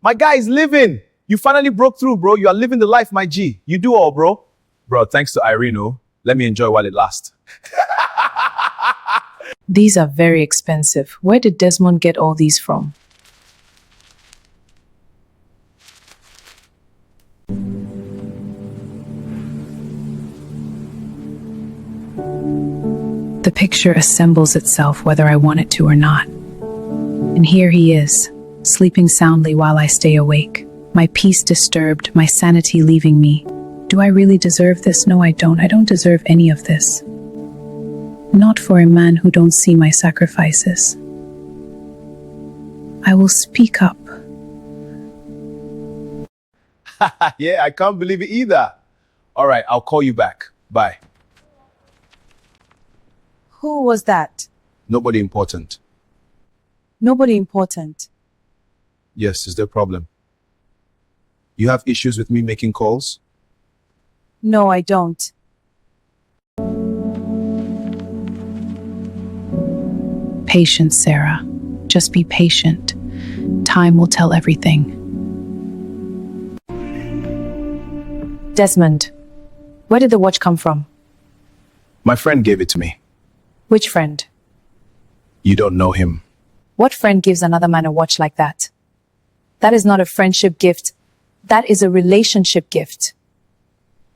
My guy is living. You finally broke through, bro. You are living the life, my G. You do all, bro. Bro, thanks to Irene, oh. Let me enjoy while it lasts. These are very expensive. Where did Desmond get all these from? The picture assembles itself whether I want it to or not. And here he is, sleeping soundly while I stay awake. My peace disturbed, my sanity leaving me. Do I really deserve this? No, I don't. I don't deserve any of this. Not for a man who don't see my sacrifices. I will speak up. Yeah, I can't believe it either. All right, I'll call you back. Bye. Who was that? Nobody important. Nobody important. Yes, is there a problem? You have issues with me making calls? No, I don't. Patience, Sarah. Just be patient. Time will tell everything. Desmond, where did the watch come from? My friend gave it to me. Which friend? You don't know him. What friend gives another man a watch like that? That is not a friendship gift. That is a relationship gift.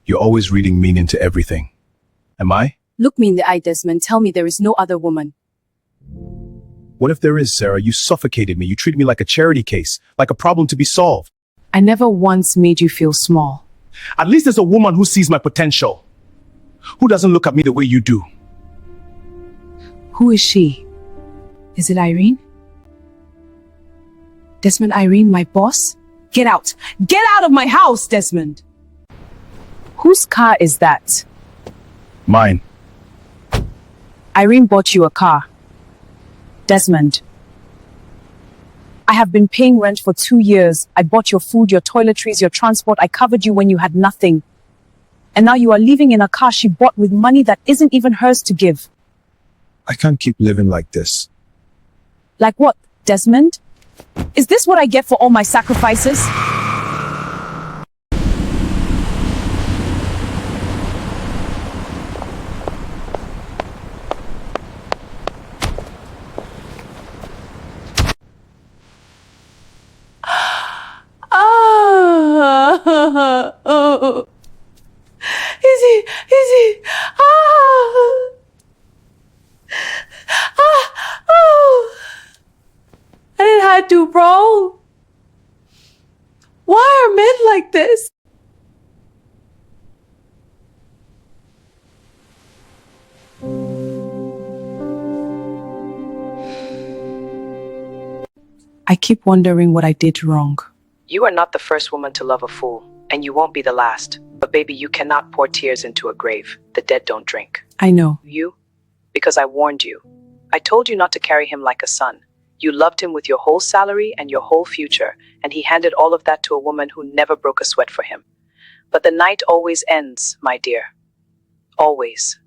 You're always reading meaning into everything. Am I? Look me in the eye, Desmond. Tell me there is no other woman. What if there is, Sarah? You suffocated me. You treated me like a charity case, like a problem to be solved. I never once made you feel small. At least there's a woman who sees my potential. Who doesn't look at me the way you do. Who is she? Is it Irene? Desmond, Irene, my boss? Get out! Get out of my house, Desmond! Whose car is that? Mine. Irene bought you a car. Desmond, I have been paying rent for 2 years. I bought your food, your toiletries, your transport. I covered you when you had nothing. And now you are living in a car she bought with money that isn't even hers to give. I can't keep living like this. Like what, Desmond? Is this what I get for all my sacrifices? Oh. Is he? Oh. I didn't have to, bro. Why are men like this? I keep wondering what I did wrong. You are not the first woman to love a fool, and you won't be the last. But baby, you cannot pour tears into a grave. The dead don't drink. I know. You? Because I warned you. I told you not to carry him like a son. You loved him with your whole salary and your whole future, and he handed all of that to a woman who never broke a sweat for him. But the night always ends, my dear. Always.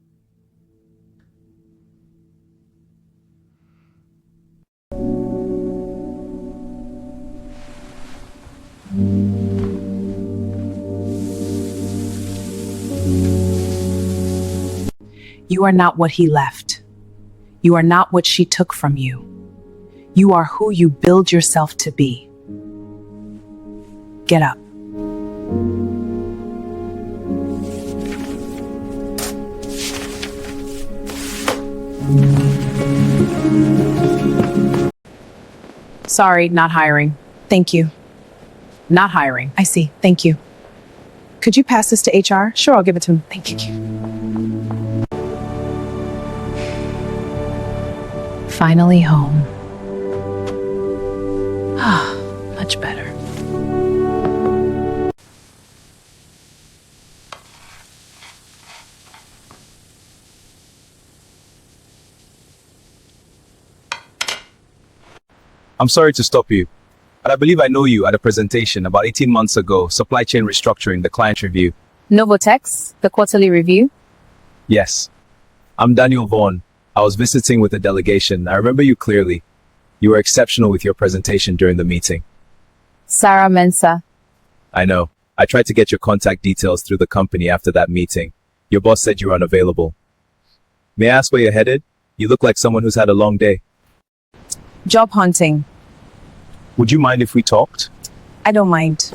You are not what he left. You are not what she took from you. You are who you build yourself to be. Get up. Sorry, not hiring. Thank you. Not hiring. I see. Thank you. Could you pass this to HR? Sure, I'll give it to him. Thank you. Finally home. Ah, much better. I'm sorry to stop you, but I believe I know you at a presentation about 18 months ago, supply chain restructuring, the client review. Novotex, the quarterly review? Yes. I'm Daniel Vaughn. I was visiting with a delegation. I remember you clearly. You were exceptional with your presentation during the meeting. Sarah Mensah. I know. I tried to get your contact details through the company after that meeting. Your boss said you were unavailable. May I ask where you're headed? You look like someone who's had a long day. Job hunting. Would you mind if we talked? I don't mind.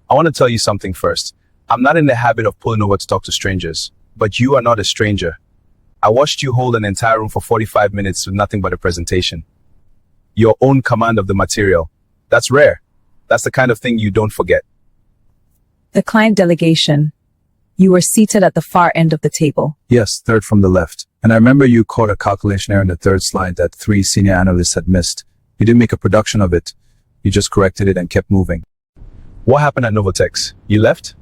I want to tell you something first. I'm not in the habit of pulling over to talk to strangers, but you are not a stranger. I watched you hold an entire room for 45 minutes with nothing but a presentation. Your own command of the material. That's rare. That's the kind of thing you don't forget. The client delegation. You were seated at the far end of the table. Yes, third from the left. And I remember you caught a calculation error in the third slide that 3 senior analysts had missed. You didn't make a production of it. You just corrected it and kept moving. What happened at Novotex? You left?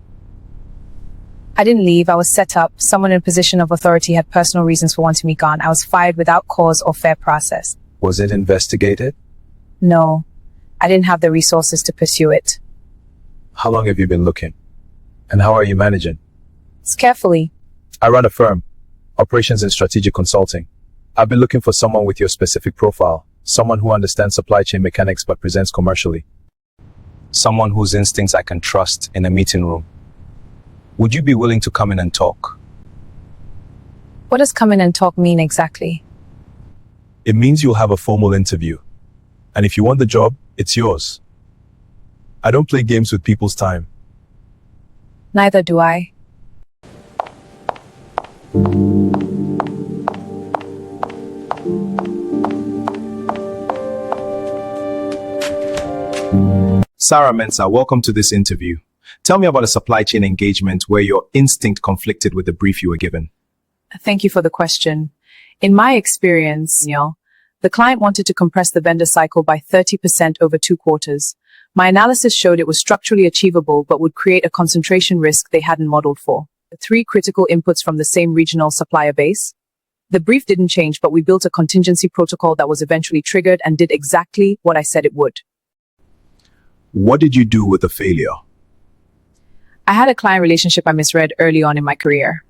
I didn't leave. I was set up. Someone in a position of authority had personal reasons for wanting me gone. I was fired without cause or fair process. Was it investigated? No, I didn't have the resources to pursue it. How long have you been looking? And how are you managing? It's carefully. I run a firm, operations and strategic consulting. I've been looking for someone with your specific profile, someone who understands supply chain mechanics but presents commercially. Someone whose instincts I can trust in a meeting room. Would you be willing to come in and talk? What does come in and talk mean exactly? It means you'll have a formal interview. And if you want the job, it's yours. I don't play games with people's time. Neither do I. Sarah Mensah, welcome to this interview. Tell me about a supply chain engagement where your instinct conflicted with the brief you were given. Thank you for the question. In my experience, the client wanted to compress the vendor cycle by 30% over 2 quarters. My analysis showed it was structurally achievable but would create a concentration risk they hadn't modeled for. 3 critical inputs from the same regional supplier base. The brief didn't change, but we built a contingency protocol that was eventually triggered and did exactly what I said it would. What did you do with the failure? I had a client relationship I misread early on in my career.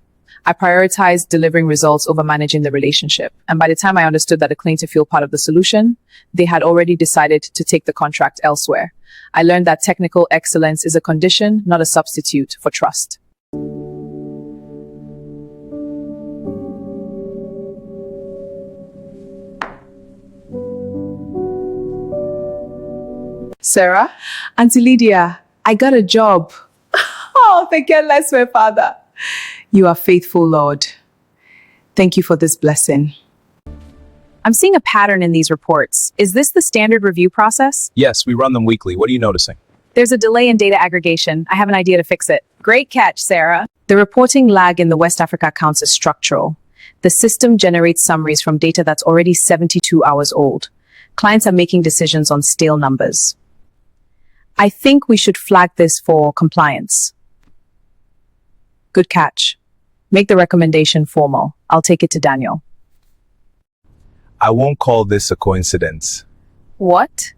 I prioritized delivering results over managing the relationship. And by the time I understood that a claim to feel part of the solution, they had already decided to take the contract elsewhere. I learned that technical excellence is a condition, not a substitute for trust. Sarah? Auntie Lydia, I got a job. Oh, thank you, bless my Father. You are faithful, Lord. Thank you for this blessing. I'm seeing a pattern in these reports. Is this the standard review process? Yes, we run them weekly. What are you noticing? There's a delay in data aggregation. I have an idea to fix it. Great catch, Sarah. The reporting lag in the West Africa accounts is structural. The system generates summaries from data that's already 72 hours old. Clients are making decisions on stale numbers. I think we should flag this for compliance. Good catch. Make the recommendation formal. I'll take it to Daniel. I won't call this a coincidence. What?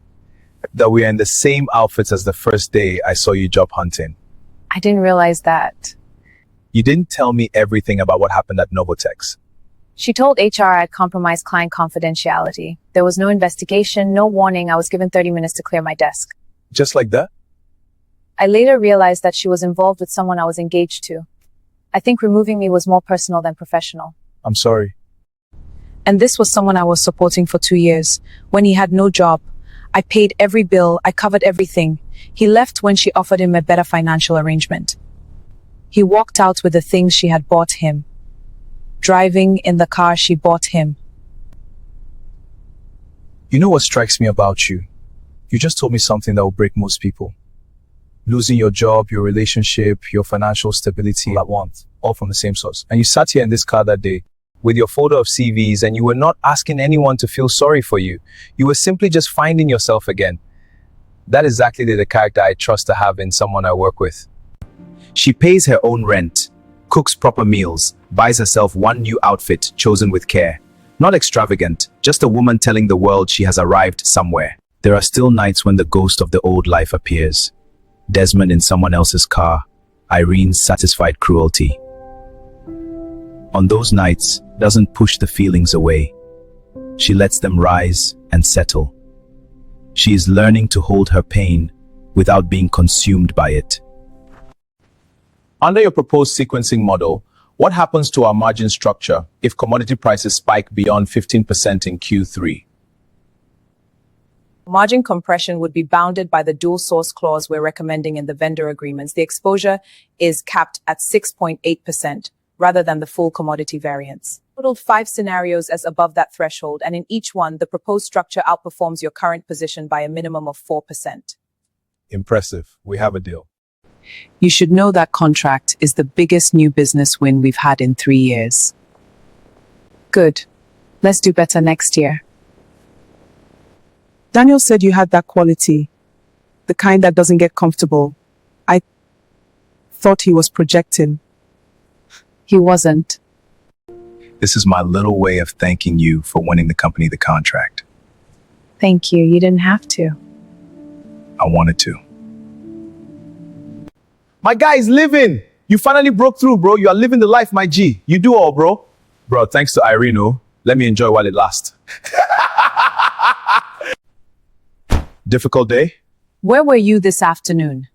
That we are in the same outfits as the first day I saw you job hunting. I didn't realize that. You didn't tell me everything about what happened at Novotex. She told HR I had compromised client confidentiality. There was no investigation, no warning. I was given 30 minutes to clear my desk. Just like that? I later realized that she was involved with someone I was engaged to. I think removing me was more personal than professional. I'm sorry. And this was someone I was supporting for 2 years, when he had no job. I paid every bill, I covered everything. He left when she offered him a better financial arrangement. He walked out with the things she had bought him, driving in the car she bought him. You know what strikes me about you? You just told me something that will break most people. Losing your job, your relationship, your financial stability all at once, all from the same source. And you sat here in this car that day with your folder of CVs and you were not asking anyone to feel sorry for you. You were simply just finding yourself again. That is exactly the character I trust to have in someone I work with. She pays her own rent, cooks proper meals, buys herself one new outfit chosen with care. Not extravagant, just a woman telling the world she has arrived somewhere. There are still nights when the ghost of the old life appears. Desmond in someone else's car, Irene's satisfied cruelty. On those nights, doesn't push the feelings away. She lets them rise and settle. She is learning to hold her pain without being consumed by it. Under your proposed sequencing model, what happens to our margin structure if commodity prices spike beyond 15% in Q3? Margin compression would be bounded by the dual source clause we're recommending in the vendor agreements. The exposure is capped at 6.8% rather than the full commodity variance. Total 5 scenarios as above that threshold, and in each one, the proposed structure outperforms your current position by a minimum of 4%. Impressive. We have a deal. You should know that contract is the biggest new business win we've had in 3 years. Good. Let's do better next year. Daniel said you had that quality, the kind that doesn't get comfortable. I thought he was projecting. He wasn't. This is my little way of thanking you for winning the company the contract. Thank you. You didn't have to. I wanted to. My guy is living. You finally broke through, bro. You are living the life, my G. You do all, bro. Bro, thanks to Irene, oh. Let me enjoy while it lasts. Difficult day? Where were you this afternoon?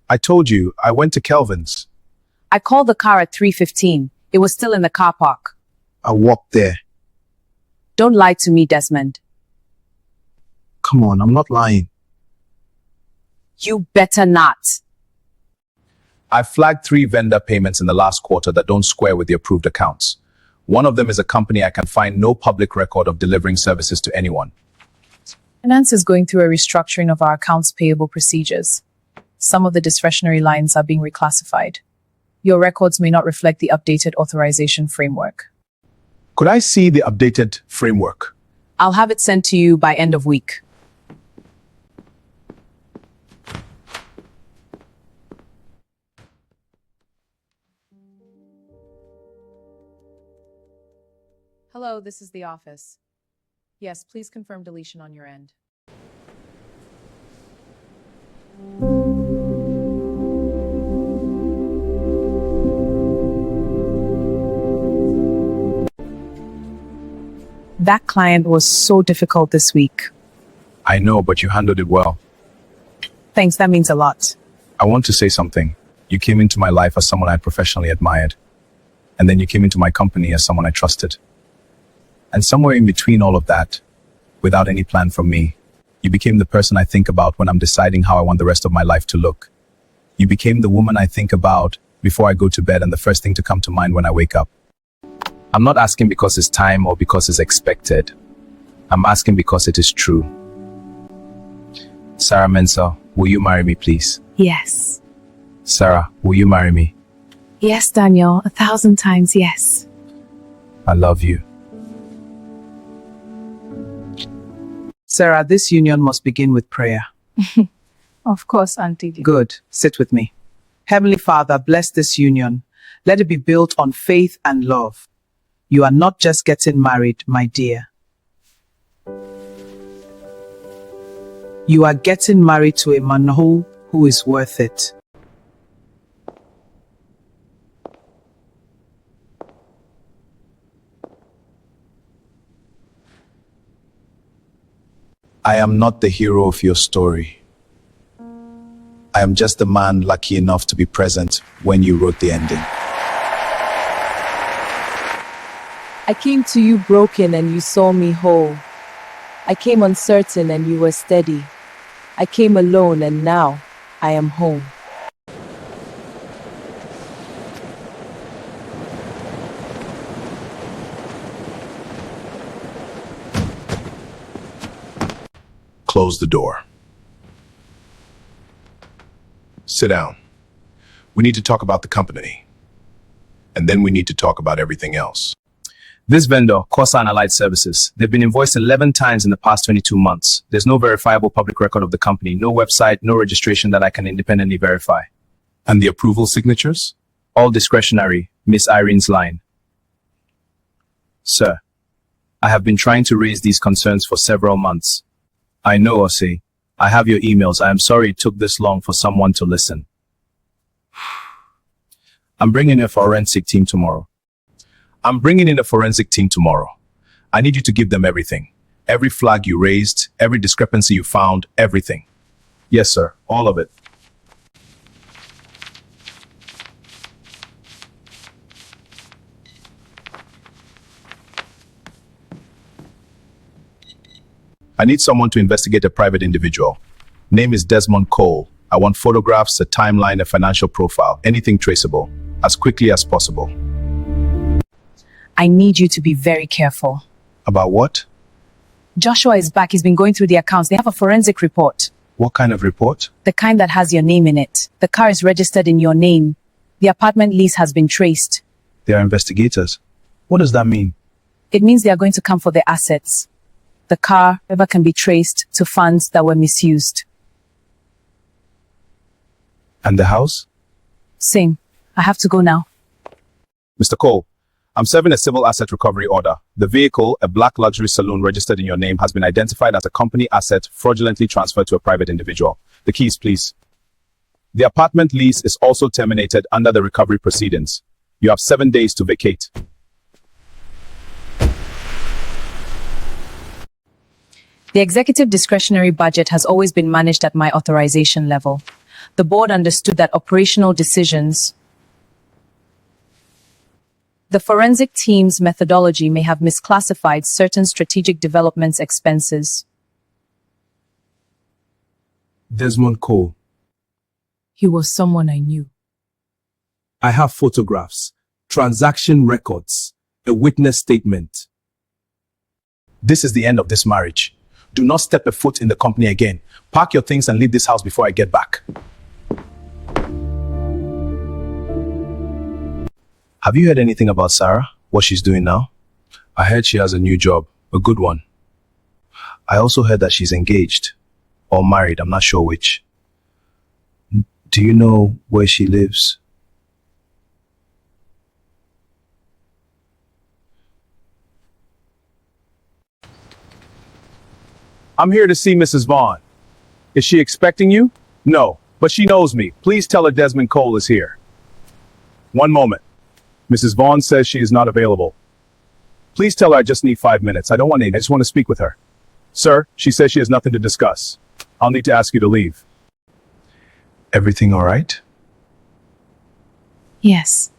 I told you, I went to Kelvin's. I called the car at 3:15. It was still in the car park. I walked there. Don't lie to me, Desmond. Come on, I'm not lying. You better not. I flagged 3 vendor payments in the last quarter that don't square with the approved accounts. One of them is a company I can find no public record of delivering services to anyone. Finance is going through a restructuring of our accounts payable procedures. Some of the discretionary lines are being reclassified. Your records may not reflect the updated authorization framework. Could I see the updated framework? I'll have it sent to you by end of week. Hello, this is the office. Yes, please confirm deletion on your end. That client was so difficult this week. I know, but you handled it well. Thanks, that means a lot. I want to say something. You came into my life as someone I professionally admired. And then you came into my company as someone I trusted. And somewhere in between all of that, without any plan from me, you became the person I think about when I'm deciding how I want the rest of my life to look. You became the woman I think about before I go to bed and the first thing to come to mind when I wake up. I'm not asking because it's time or because it's expected. I'm asking because it is true. Sarah Mensah, will you marry me, please? Yes. Sarah, will you marry me? Yes, Daniel. 1,000 times yes. I love you. Sarah, this union must begin with prayer. Of course, Auntie. Good. Sit with me. Heavenly Father, bless this union. Let it be built on faith and love. You are not just getting married, my dear. You are getting married to a man who is worth it. I am not the hero of your story. I am just the man lucky enough to be present when you wrote the ending. I came to you broken and you saw me whole. I came uncertain and you were steady. I came alone and now I am home. Close the door. Sit down. We need to talk about the company. And then we need to talk about everything else. This vendor, Corsa and Allied Services, they've been invoiced 11 times in the past 22 months. There's no verifiable public record of the company, no website, no registration that I can independently verify. And the approval signatures? All discretionary, Miss Irene's line. Sir, I have been trying to raise these concerns for several months. I know, Osei. I have your emails. I am sorry it took this long for someone to listen. I'm bringing in a forensic team tomorrow. I need you to give them everything. Every flag you raised, every discrepancy you found, everything. Yes, sir. All of it. I need someone to investigate a private individual. Name is Desmond Cole. I want photographs, a timeline, a financial profile, anything traceable, as quickly as possible. I need you to be very careful. About what? Joshua is back. He's been going through the accounts. They have a forensic report. What kind of report? The kind that has your name in it. The car is registered in your name. The apartment lease has been traced. They are investigators. What does that mean? It means they are going to come for the assets. The car ever can be traced to funds that were misused. And the house? Same. I have to go now. Mr. Cole, I'm serving a civil asset recovery order. The vehicle, a black luxury saloon registered in your name, has been identified as a company asset fraudulently transferred to a private individual. The keys, please. The apartment lease is also terminated under the recovery proceedings. You have 7 days to vacate. The executive discretionary budget has always been managed at my authorization level. The board understood that operational decisions. The forensic team's methodology may have misclassified certain strategic developments expenses. Desmond Cole. He was someone I knew. I have photographs, transaction records, a witness statement. This is the end of this marriage. Do not step a foot in the company again. Pack your things and leave this house before I get back. Have you heard anything about Sarah? What she's doing now? I heard she has a new job, a good one. I also heard that she's engaged. Or married, I'm not sure which. Do you know where she lives? I'm here to see Mrs. Vaughn. Is she expecting you? No, but she knows me. Please tell her Desmond Cole is here. One moment. Mrs. Vaughn says she is not available. Please tell her I just need 5 minutes. I just want to speak with her. Sir, she says she has nothing to discuss. I'll need to ask you to leave. Everything all right? Yes.